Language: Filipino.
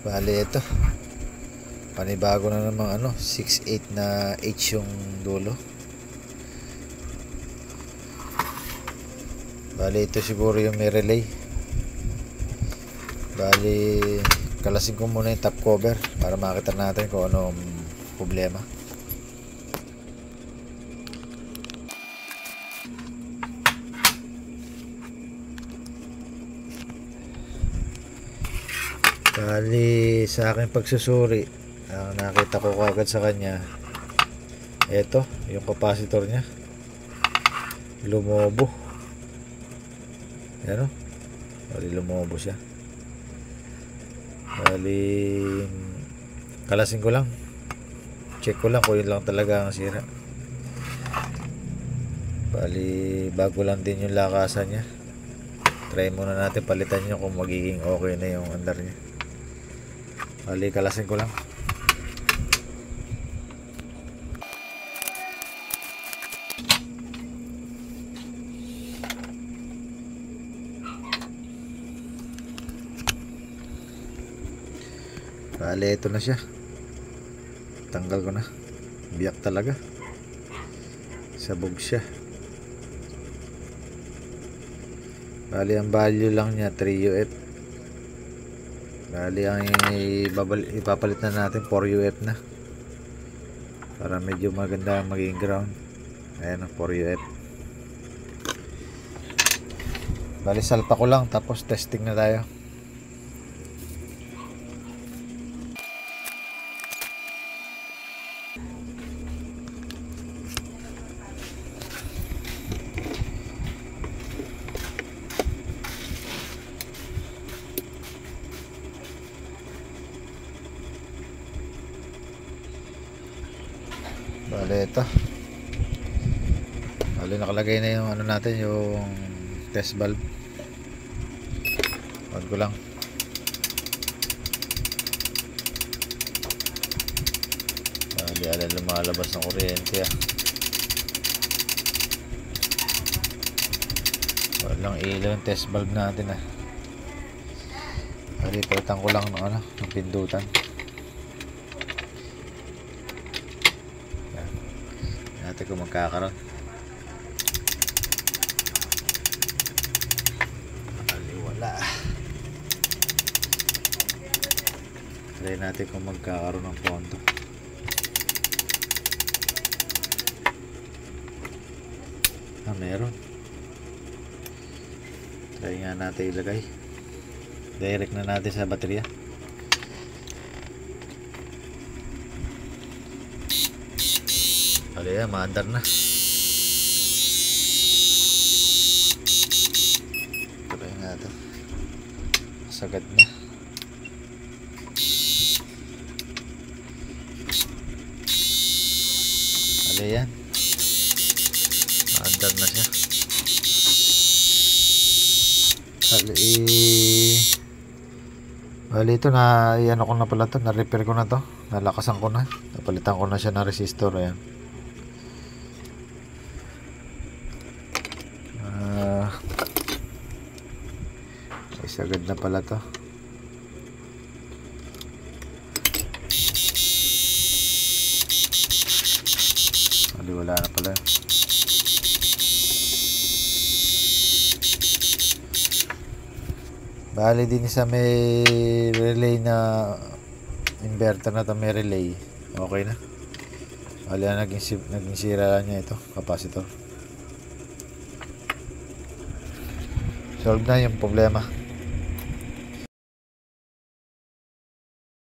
Bali ito, panibago na namang 6/8 na H yung dulo. Bali ito siguro yung may relay. Bali kalasin ko muna yung top cover para makita natin kung anong problema. Bali sa aking pagsusuri, ang nakita ko kagad sa kanya, ito yung capacitor nya lumobo. Yan o, bali lumobo siya. Bali kalasin ko lang, check ko lang kung yun lang talaga ang sira. Bali bago lang din yung lakasan nya, try muna natin palitan nyo kung magiging okay na yung andar nya. Bali kalasin ko lang. Bali ito na siya, tanggal ko na, biyak talaga, sabog siya. Bali ang value lang niya 3UF. Bali ang ipapalit na natin 4UF na para medyo maganda maging ground. Ayan ang 4UF. Bali salpa ko lang tapos testing na tayo. Bali ito, bali nakalagay na yung natin, yung test valve. On ko lang. Bali alala lumalabas ng kuryente walang ilaw yung test valve natin Bali palitan ko lang ng pindutan. Natin kung magkakaroon. Bali wala. Try natin kung magkakaroon ng ponto. Meron. Try nga natin ilagay. Direct na natin sa baterya. Bali yan, maandar na. Try nga ito. Sagad na. Bali yan, maandar na siya. Bali ito na ko na pala ito, na-repair ko na to, nalakasan ko na, napalitan ko na siya ng resistor. Ayan. Sagad na pala to. Bali wala na pala. Bali din sa may relay na inverter na to, may relay. Okay na. Bali naging sira lang niya ito, capacitor. Solve na yung problema.